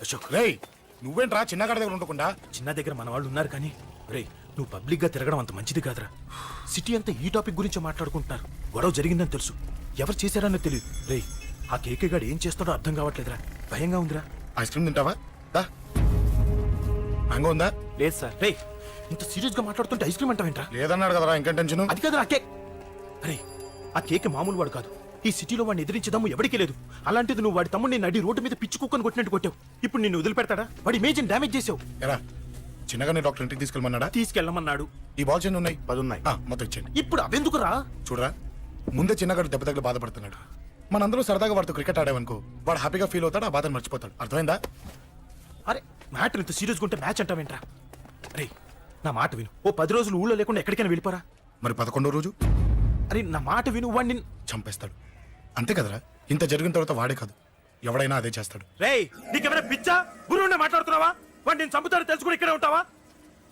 అశోక్ రేయ్ నువ్వేంట్రా చిన్నగాడి దగ్గర ఉండకుండా? చిన్న దగ్గర మన వాళ్ళు ఉన్నారు కానీ రే నువ్వు పబ్లిక్ గా తిరగడం అంత మంచిది కాదురా. సిటీ అంతా ఈ టాపిక్ గురించి మాట్లాడుకుంటున్నారు. గొడవ జరిగిందని తెలుసు, ఎవరు చేశారన్నో తెలియదు. రే ఆ కేకే గాడు ఏం చేస్తాడో అర్థం కావట్లేదురా, భయంగా ఉందిరా. ఐస్ క్రీమ్ తింటావా? దా. మ్యాంగో ఉందా? లేదు సార్. రే ఇంత సీరియస్ గా మాట్లాడుతుంటే ఐస్ క్రీమ్ అంటావేంట్రా? లేదన్నాడు కదరా, ఇంకా టెన్షన్. అది కాదురా కేక్. అరే ఆ కేక్ మామూలు వాడు కాదు. ఈ సిటీలో వాడిని ఎదిరించదమ్ము ఎవరికీ లేదు. అలాంటిది నువ్వు వాడి తమ్ముడిని నడి రోడ్డు మీద పిచ్చి కుక్కను కొట్టినట్టు కొట్టావు. ఇప్పుడు నిన్ను వదిలిపెడతాడా? వాడి ఇమేజ్ని డ్యామేజ్ చేసావు. ఎరా చిన్నగానే డాక్టర్ ఇంటికి తీసుకెళ్ళమన్నాడా? తీసుకెళ్ళమన్నాడు. ఈ బాల్స్ ఎన్ని ఉన్నాయి? 10 ఉన్నాయి. మొత్తం ఇచ్చేయండి. ఇప్పుడు అవెందుకురా? చూడరా, ముందే చిన్నగాడు దెబ్బ తగిలి బాధపడుతున్నాడు. మనందరూ సరదాగా వాడితో క్రికెట్ ఆడామనుకో, వాడు హ్యాపీగా ఫీల్ అవుతాడు, ఆ బాధను మర్చిపోతాడు. అర్థమైందా? అరే మ్యాటర్ ఇంత సీరియస్గా ఉంటే మ్యాచ్ అంటావేంట్రా? అరే నా మాట విను. ఓ 10 రోజులు ఊళ్ళో లేకుండా ఎక్కడికైనా వెళ్ళిపోరా. మరి 11వ రోజు అరే నా మాట విను, వాడిని చంపేస్తాడు. అంతే కదరా? ఇంత జరిగిన తర్వాత వాడే కాదు, ఎవడైనా అదే చేస్తాడు. రేయ్ నీకేమైనా పిచ్చా? గురువునే మాట్లాడుతున్నావా? వాడు నేను చంపుతాను తెలుసుకుని ఇక్కడే ఉంటావా?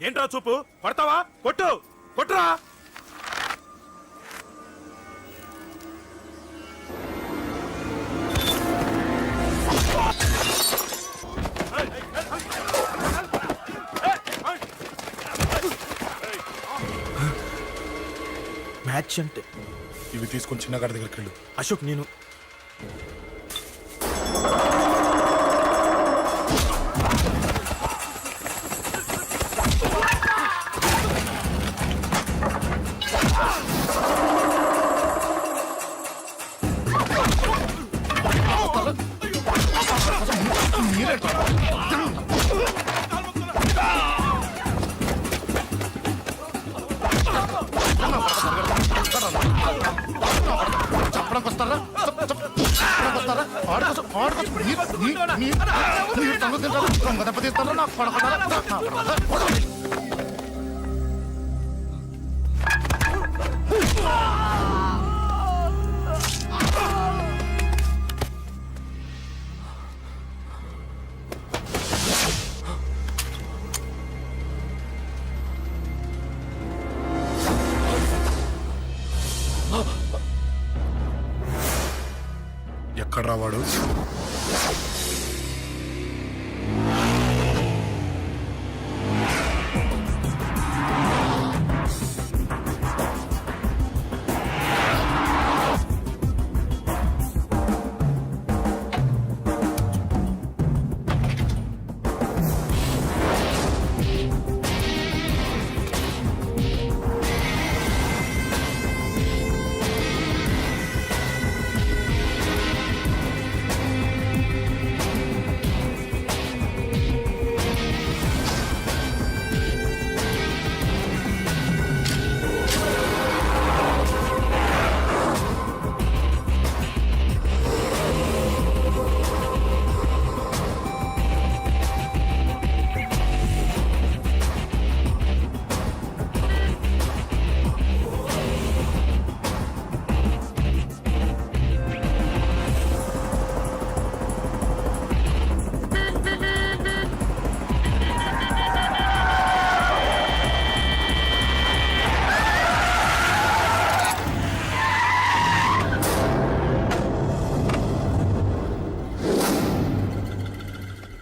ఏంట్రా చూపు? పడతావా? కొట్టు కొట్టురా. మ్యాచ్ అంటే ఇవి తీసుకొని చిన్నగాడి దగ్గరికి వెళ్ళు. అశోక్ నేను చెప్పడానికి వస్తారా? వస్తారా? దెబ్బతీస్తారా? నాకు పడకుండా ఎక్కడ రావాడు?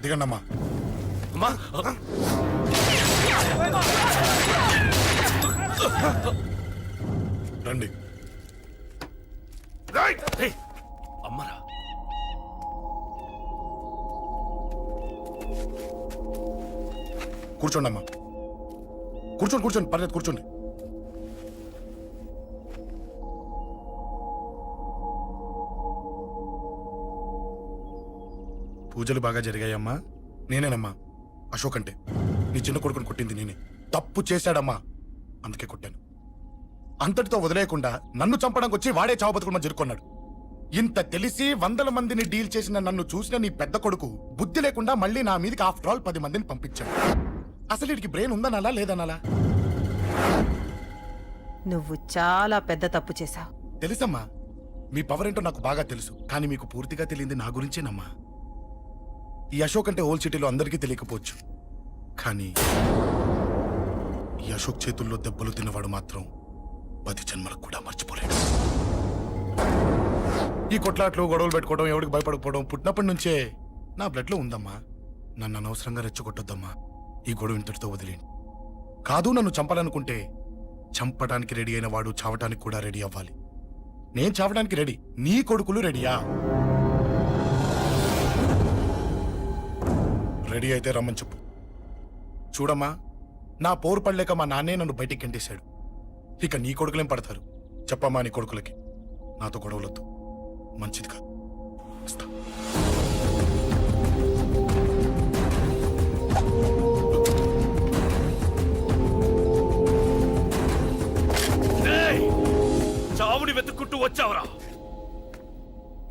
దిగండమ్మా. రండి. అమ్మరా కూర్చోండి అమ్మా. కూర్చోండి కూర్చోండి, పర్లేదు కూర్చోండి. పూజలు బాగా జరిగాయమ్మా? నేనేనమ్మా అశోక్ అంటే. నీ చిన్న కొడుకుని కొట్టింది నేనే. తప్పు చేశాడమ్మా, అందుకే కొట్టాను. అంతటితో వదిలేయకుండా నన్ను చంపడానికి వచ్చి వాడే చావు బతుకుని జరుపుకున్నాడు. ఇంత తెలిసి 100 మందిని డీల్ చేసిన నన్ను చూసిన నీ పెద్ద కొడుకు బుద్ధి లేకుండా మళ్ళీ నా మీదకి ఆఫ్టర్ ఆల్ 10 మందిని పంపించాడు. అసలు వీడికి బ్రెయిన్ ఉందనాలా లేదనాలా? నువ్వు చాలా పెద్ద తప్పు చేశావు. తెలుసమ్మా, మీ పవర్ ఏంటో నాకు బాగా తెలుసు. కానీ మీకు పూర్తిగా తెలియంది నా గురించేనమ్మా. ఈ అశోక్ అంటే ఓల్డ్ సిటీలో అందరికీ తెలియకపోవచ్చు, కానీ ఈ అశోక్ చేతుల్లో దెబ్బలు తిన్నవాడు మాత్రం 10 జన్మలకు కూడా మర్చిపోలేడు. ఈ కొట్లాట్లు గొడవలు పెట్టుకోవడం, ఎవరికి భయపడకపోవడం పుట్టినప్పటి నుంచే నా బ్లడ్ లో ఉందమ్మా. నన్ను అనవసరంగా రెచ్చగొట్టొద్దమ్మా. ఈ గొడవ ఇంతటితో వదిలేండి. కాదు, నన్ను చంపాలనుకుంటే చంపడానికి రెడీ అయిన వాడు చావటానికి కూడా రెడీ అవ్వాలి. నేను చావడానికి రెడీ, నీ కొడుకులు రెడీయా? రెడీ అయితే రమ్మని చెప్పు. చూడమ్మా, నా పోరు పడలేక మా నాన్నే నన్ను బయటికి గెంటేశాడు. ఇక నీ కొడుకులేం పడతారు? చెప్పమ్మా నీ కొడుకులకి నాతో గొడవలొద్దు, మంచిది కాదు. వస్తా. చావుని వెతుక్కుంటూ వచ్చావురా.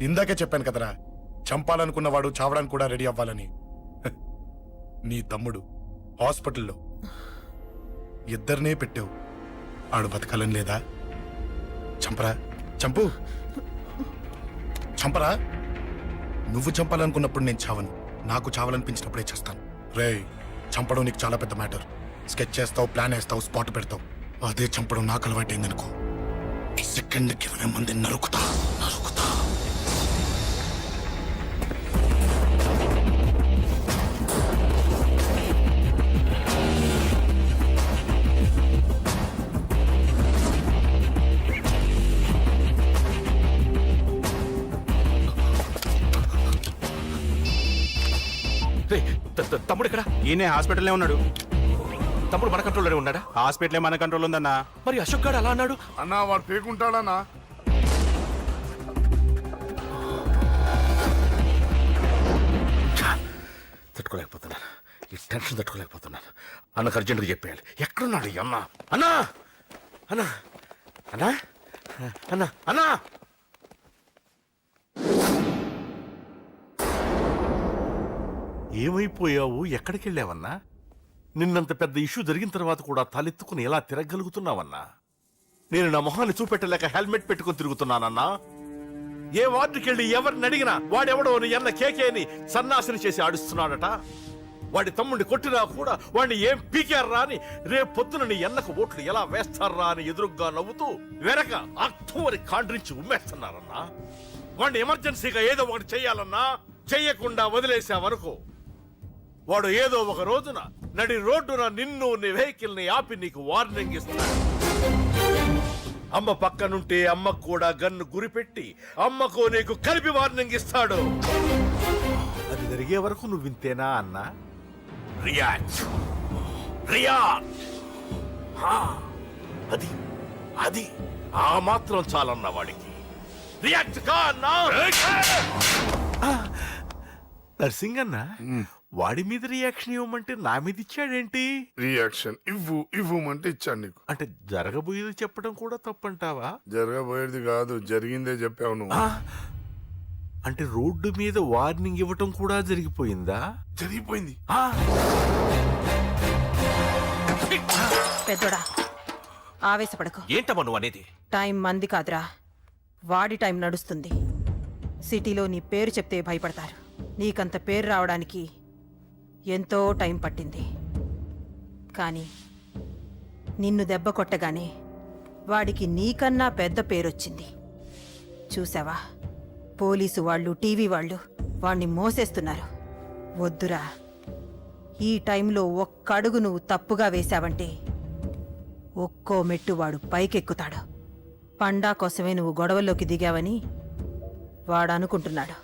ఇందాకే చెప్పాను కదరా, చంపాలనుకున్నవాడు చావడానికి కూడా రెడీ అవ్వాలని. హ, నీ తమ్ముడు హాస్పిటల్లో ఇద్దరినే పెట్టావు. ఆడు బతకాలని లేదా? చంపరా, చంపు, చంపరా. నువ్వు చంపాలనుకున్నప్పుడు నేను చావను, నాకు చావాలనిపించినప్పుడే చేస్తాను. రే, చంపడం నీకు చాలా పెద్ద మ్యాటర్. స్కెచ్ చేస్తావు, ప్లాన్ వేస్తావు, స్పాట్ పెడతావు. అదే చంపడం నాకు అలవాటైందనుకో, సెకండ్కి 20 మంది నరుకుతా నరుకుతా. రేయ్, తమ్ముడు ఇక్కడ? ఈయనే హాస్పిటల్లో ఉన్నాడు. తమ్ముడు మన కంట్రోల్లోనే ఉన్నాడా? హాస్పిటలే మన కంట్రోల్ ఉందన్నా. మరి అశోక్ గాడు అలా అన్నాడు. అన్నా వాడు పేకుంటాడన్నా. తట్టుకోలేకపోతున్నాను, ఈ టెన్షన్ తట్టుకోలేకపోతున్నాను. అన్నకు అర్జెంట్గా చెప్పేయాలి. ఎక్కడున్నాడు ఈ అన్న? అన్నా, అన్నా, అన్నా, అన్నా, అన్నా. ఏమైపోయావు? ఎక్కడికి వెళ్ళావన్నా? నిన్నంత పెద్ద ఇష్యూ జరిగిన తర్వాత కూడా తలెత్తుకుని ఎలా తిరగలుగుతున్నావన్నా? నేను నా మొహాన్ని చూపెట్టలేక హెల్మెట్ పెట్టుకుని తిరుగుతున్నానన్నా. ఏ వార్డుకి వెళ్ళి ఎవరిని అడిగినా వాడెవడో నీ అన్న కేకేని సన్నాసిని చేసి ఆడిస్తున్నాడట. వాడి తమ్ముడిని కొట్టినా కూడా వాడిని ఏం పీకారా అని రేపు పొద్దున నీ అన్నకు ఓట్లు ఎలా వేస్తారా అని ఎదురుగ్గా నవ్వుతూ వెనక అర్థమని కాండ్రించి ఉమ్మేస్తున్నారన్నా. వాడిని ఎమర్జెన్సీగా ఏదో ఒకటి చెయ్యాలన్నా. చెయ్యకుండా వదిలేసావనుకో, వాడు ఏదో ఒక రోజున నడి రోడ్డున నిన్ను నీ వెహికల్ ని ఆపి నీకు వార్నింగ్ ఇస్తాడు. అమ్మ పక్కనుంటే అమ్మకు కూడా గన్ను గురిపెట్టి అమ్మకు నీకు కలిపి వార్నింగ్ ఇస్తాడు. అది జరిగే వరకు నువ్వు వింతేనా అన్నా? React, react. అది అది ఆ మాత్రం చాలన్న వాడికి. రియాక్ట్ కా అన్నా. నర్సింగ్ అన్న, వాడి మీద రియాక్షన్ ఇవ్వమంటే నా మీద ఇచ్చాడేంటి? రియాక్షన్ ఇవ్వమంటే ఇచ్చాను నీకు. అంటే జరగబోయేది చెప్పడం కూడా తప్పంటావా? జరగబోయేది కాదు, జరిగిందే చెప్పావు నువ్వు. అంటే రోడ్డు మీద వార్నింగ్ ఇవ్వటం కూడా జరిగిపోయిందా? జరిగిపోయింది. పెద్దోడా, ఆవేశపడకు. ఏంటమ్మా నువ్వు అనేది? టైం మంది కాదురా, వాడి టైం నడుస్తుంది. సిటీలో నీ పేరు చెప్తే భయపడతారు. నీకంత పేరు రావడానికి ఎంతో టైం పట్టింది. కానీ నిన్ను దెబ్బ కొట్టగానే వాడికి నీకన్నా పెద్ద పేరొచ్చింది. చూసావా, పోలీసు వాళ్ళు, టీవీ వాళ్ళు వాణ్ణి మోసేస్తున్నారు. వద్దురా, ఈ టైంలో ఒక్క అడుగు నువ్వు తప్పుగా వేశావంటే ఒక్కో మెట్టు వాడు పైకెక్కుతాడు. పండా కోసమే నువ్వు గొడవల్లోకి దిగావని వాడు అనుకుంటున్నాడు.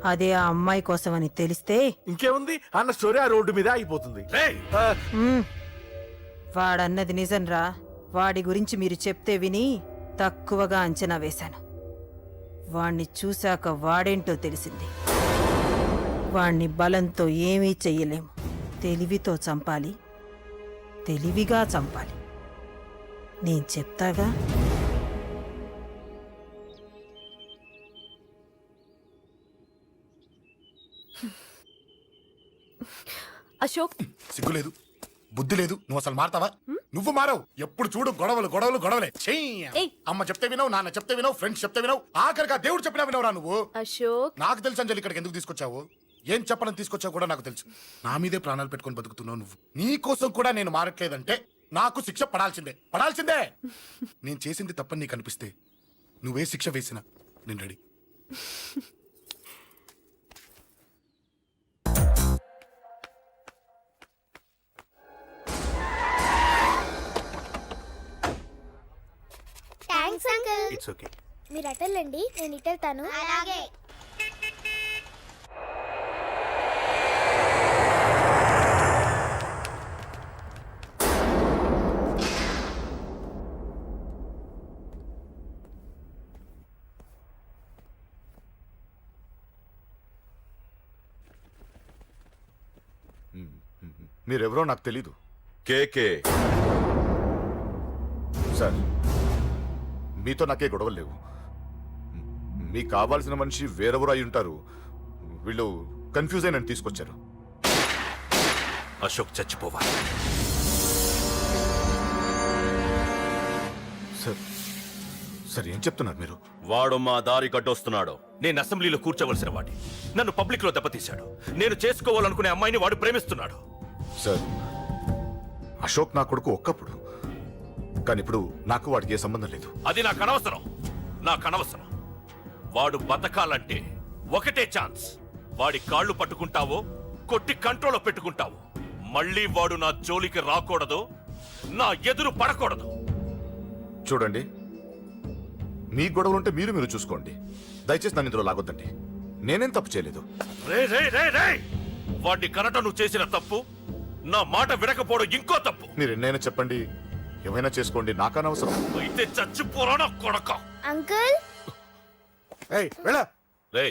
అదే ఆ అమ్మాయి కోసమని తెలిస్తే ఇంకేముంది, అన్న స్టోరీ ఆ రోడ్డు మీద ఆగిపోతుంది. వాడన్నది నిజంరా. వాడి గురించి మీరు చెప్తే విని తక్కువగా అంచనా వేశాను. వాణ్ణి చూశాక వాడేంటో తెలిసింది. వాణ్ణి బలంతో ఏమీ చెయ్యలేము. తెలివితో చంపాలి, తెలివిగా చంపాలి. నేను చెప్తాగా. అశోక్, సిగ్గులేదు, బుద్ధి లేదు. నువ్వు అసలు మారతావా? నువ్వు మారవు. ఎప్పుడు చూడు గొడవలు గొడవలు గొడవలే. ఏయ్. అమ్మ చెప్తే వినవు, నాన్న చెప్తే వినవు, ఫ్రెండ్స్ చెప్తే వినవు, ఆఖరిగా దేవుడు చెప్పినా వినవురా నువ్వు. అశోక్, నాకు తెలుసు అంజలి ఇక్కడికి ఎందుకు తీసుకొచ్చావు, ఏం చెప్పాలని తీసుకొచ్చావు కూడా నాకు తెలుసు. నా మీదే ప్రాణాలు పెట్టుకొని బతుకుతున్నావు నువ్వు. నీ కోసం కూడా నేను మారట్లేదంటే నాకు శిక్ష పడాల్సిందే, పడాల్సిందే. నేను చేసింది తప్పని నీకు అనిపిస్తే నువ్వే శిక్ష వేసినా నేను రెడీ. It's okay. మీరు అటెళ్ళండి, నేను ఇటెళ్తాను. అలాగే. మీరెవరో నాకు తెలీదు. కేకే. సార్, మీతో నాకే గొడవలు లేవు. మీకు కావాల్సిన మనిషి వేరెవరో అయి ఉంటారు. వీళ్ళు కన్ఫ్యూజ్ అయి నన్ను తీసుకొచ్చారు. అశోక్ చచ్చిపోవాలి. సార్, సార్ ఏం చెప్తున్నారు మీరు? వాడు మా దారి గడ్డొస్తున్నాడు. నేను అసెంబ్లీలో కూర్చోవలసిన వాడి నన్ను పబ్లిక్ లో దెబ్బతీశాడు. నేను చేసుకోవాలనుకునే అమ్మాయిని వాడు ప్రేమిస్తున్నాడు. సార్, అశోక్ నా కొడుకు ఒక్కప్పుడు, కానీ ఇప్పుడు నాకు వాడికి ఏ సంబంధం లేదు. అది నాకు అనవసరం. నాకు అనవసరం. వాడు బతకాలంటే ఒకటే ఛాన్స్. వాడి కాళ్ళు పట్టుకుంటావో కొట్టి కంట్రోల్లో పెట్టుకుంటావో. మళ్ళీ వాడు నా జోలికి రాకూడదు, నా ఎదురు పడకూడదు. చూడండి, మీ గొడవలుంటే మీరు చూసుకోండి. దయచేసి నన్ను ఇందులో లాగొద్దండి. నేనేం తప్పు చేయలేదు. రే రే రే రే వాడిని కనట నువ్వు చేసిన తప్పు, నా మాట వినకపోవడం ఇంకో తప్పు. మీరు ఎన్నైనా చెప్పండి, ఏమైనా చేసుకోండి, నాకు అనవసరం. అయితే చచ్చిపోరాడా కొడక. అంకుల్, ఏయ్ వెళ్ళ. రే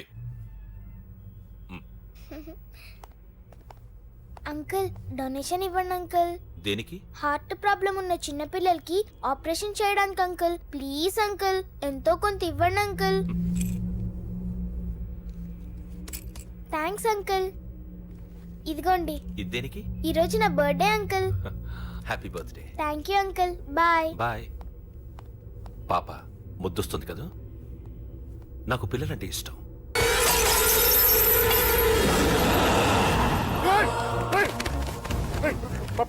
అంకుల్ డొనేషన్ ఇవ్వండి అంకుల్. దేనికి? హార్ట్ ప్రాబ్లం ఉన్న చిన్న పిల్లలకి ఆపరేషన్ చేయడానికి అంకుల్. ప్లీజ్ అంకుల్, ఎంతో కొంత ఇవ్వండి అంకుల్. Thanks uncle. ఇదిగోండి, ఇది దేనికి? ఈ రోజు నా birthday uncle. Happy birthday. Thank you uncle. Bye. Bye. పాప ముద్దొస్తుంది కదా, నాకు పిల్లలంటే ఇష్టం.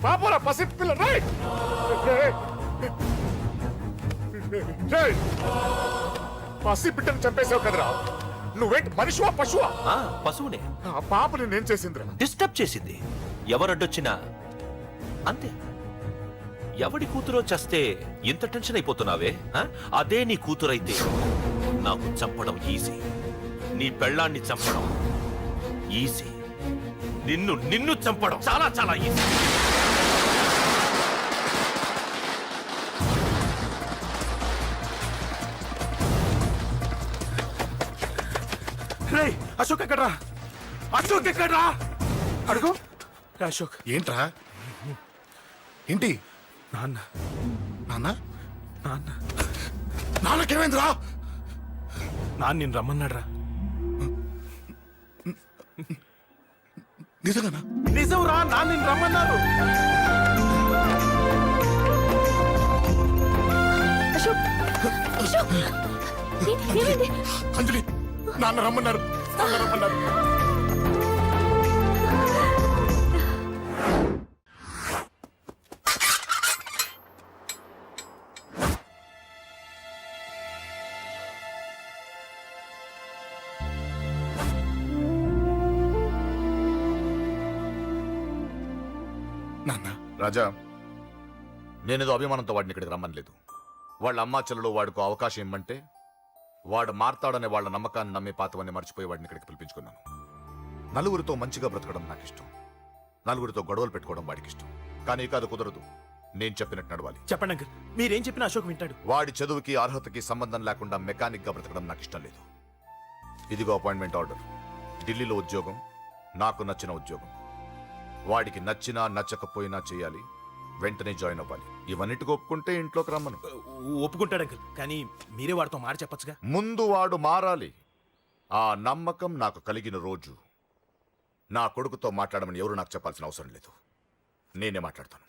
పాపరా పసి పిల్ల, పసి బిడ్డను చంపేసావు కదరా. నువ్వేంటి మనిషివా పశువా? పశువునే. ఆ పాప నేనేం చేసిందిరా? డిస్టర్బ్ చేసింది. ఎవరడ్డొచ్చినా అంతే. ఎవడి కూతురో చస్తే ఇంత టెన్షన్ అయిపోతున్నావే? అదే నీ కూతురైతే నాకు చంపడం ఈజీ. నీ పెళ్ళాన్ని చంపడం ఈజీ. నిన్ను చంపడం చాలా చాలా ఈజీ. రే అశోక్ ఎక్కడ్రా? అశోక్ ఎక్కడ్రా? అడుగు. అశోక్ ఏంట్రా? ఏంటి? నాన్న నాన్న నాన్న నాన్నకేమైందిరా? నాన్న నేను రమ్మన్నాడ్రా. నిజంగానా? నిజం రా, నాన్న నేను రమ్మన్నారు. అశోక్, అశోక్, ఏమైంది? అంజలి, నాన్న రమ్మన్నారు. నాన్న రమ్మన్నారు. నాన్న, రాజా, నేనేదో అభిమానంతో వాడిని ఇక్కడికి రమ్మనలేదు. వాళ్ళ అమ్మా చెల్లెలు వాడికి అవకాశం ఇమ్మంటే వాడు మారతాడనే వాళ్ళ నమ్మకాన్ని నమ్మి పాతవన్నీ మర్చిపోయి వాడిని ఇక్కడికి పిలిపించుకున్నాను. నలుగురితో మంచిగా బ్రతకడం నాకు ఇష్టం. నలుగురితో గొడవలు పెట్టుకోవడం వాడికి ఇష్టం. కానీ కాదు, కుదరదు. నేను చెప్పినట్టు నడవాలి. చెప్పండి అంకుల్, మీరేం చెప్పినా అశోక్ వింటాడు. వాడి చదువుకి అర్హతకి సంబంధం లేకుండా మెకానిక్ గా బ్రతకడం నాకు ఇష్టం లేదు. ఇదిగో అపాయింట్మెంట్ ఆర్డర్. ఢిల్లీలో ఉద్యోగం, నాకు నచ్చిన ఉద్యోగం. వాడికి నచ్చినా నచ్చకపోయినా చేయాలి. వెంటనే జాయిన్ అవ్వాలి. ఇవన్నిటికి ఒప్పుకుంటే ఇంట్లోకి రమ్మను. ఒప్పుకుంటాడు అంకుల్, కానీ మీరే వాడితో మాట చెప్పచ్చుగా. ముందు వాడు మారాలి. ఆ నమ్మకం నాకు కలిగిన రోజు నా కొడుకుతో మాట్లాడమని ఎవరు నాకు చెప్పాల్సిన అవసరం లేదు. నేనే మాట్లాడతాను.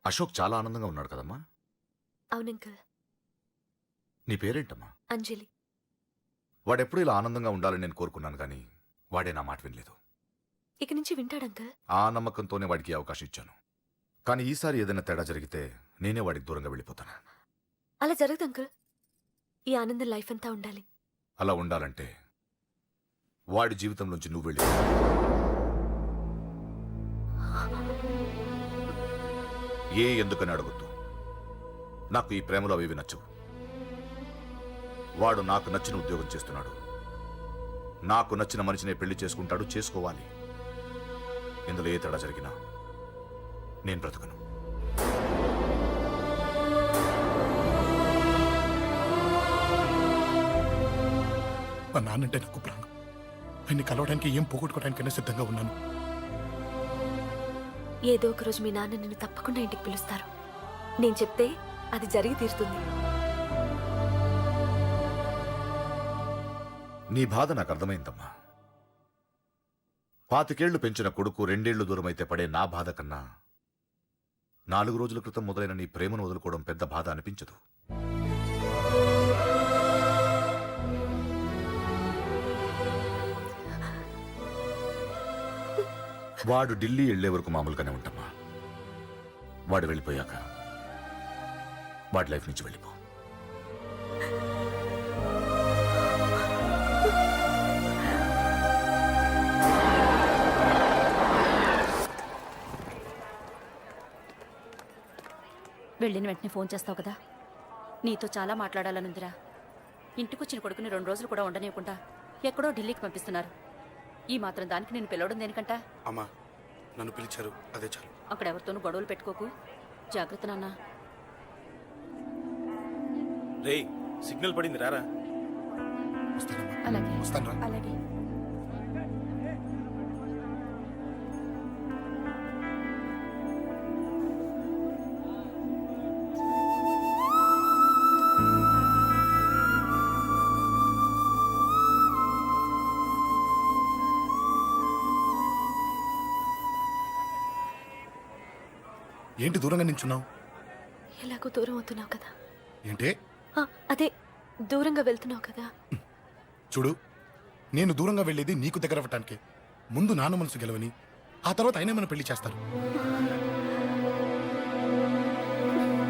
అశోక్ చాలా ఆనందంగా ఉన్నాడు కదమ్మా. అవును అంకుల్. నీ పేరేంటమ్మా? అంజలి. వాడెప్పుడు ఇలా ఆనందంగా ఉండాలని నేను కోరుకున్నాను కానీ వాడే నా మాట వినలేదు. ఇక నుంచి వింటాడు అంకుల్. ఆ నమ్మకంతోనే వాడికి ఈ అవకాశం ఇచ్చాను. కానీ ఈసారి ఏదైనా తేడా జరిగితే నేనే వాడికి దూరంగా వెళ్ళిపోతాను. అలా జరగదు అంకుల్. ఈ ఆనందం లైఫ్ అంతా ఉండాలి. అలా ఉండాలంటే వాడి జీవితంలోంచి నువ్వు వెళ్ళి ఎందుకని అడగొద్దు. నాకు ఈ ప్రేమలో అవి నచ్చవు. వాడు నాకు నచ్చిన ఉద్యోగం చేస్తున్నాడు. నాకు నచ్చిన మనిషినే పెళ్లి చేసుకుంటాడు, చేసుకోవాలి. ఇందులో ఏ తేడా జరిగినా నేను బ్రతకను. మా నాన్నంటే నాకు ప్రాణం. ఆయన్ని కలవడానికి ఏం పోగొట్టుకోవడానికైనా సిద్ధంగా ఉన్నాను. ఏదో ఒక రోజు మీ నాన్న నిన్ను తప్పకుండా ఇంటికి పిలుస్తారు. నేను చెప్తే అది జరిగి తీరుతుంది. నీ బాధ నాకు అర్థమైందమ్మా. 25 పెంచిన కొడుకు 2 ఏళ్లు దూరమైతే పడే నా బాధ కన్నా 4 రోజుల క్రితం మొదలైన నీ ప్రేమను వదులుకోవడం పెద్ద బాధ అనిపించదు. వాడు ఢిల్లీ వెళ్లే వరకు మామూలుగానే ఉంటామా. వాడు వెళ్ళిపోయాక వాడి లైఫ్ నుంచి వెళ్ళిపో. వెళ్ళిన వెంటనే ఫోన్ చేస్తావు కదా. నీతో చాలా మాట్లాడాలనుందిరా. ఇంటికొచ్చిన కొడుకుని 2 రోజులు కూడా ఉండనివ్వకుండా ఎక్కడో ఢిల్లీకి పంపిస్తున్నారు. ఈ మాత్రం దానికి నేను పిలవడం దేనికంట? అమ్మా నన్ను పిలిచారు, అదే చాలు. అక్కడెవరితోనూ గొడవలు పెట్టుకోకు. జాగ్రత్త నాన్న. రేయ్ సిగ్నల్ పడింది, రారా. వస్తానమ్మా, అలాగే వస్తాను రా. అలాగే. ఏంటి దూరంగా నించున్నావు? ఎలాగో దూరం అవుతున్నావు కదా. ఏంటి? అదే దూరంగా వెళ్తున్నావు కదా. చూడు, నేను దూరంగా వెళ్ళేది నీకు దగ్గర అవ్వటానికి. ముందు నాన్న మనసు గెలవని, ఆ తర్వాత అయినా మన పెళ్లి చేస్తారు.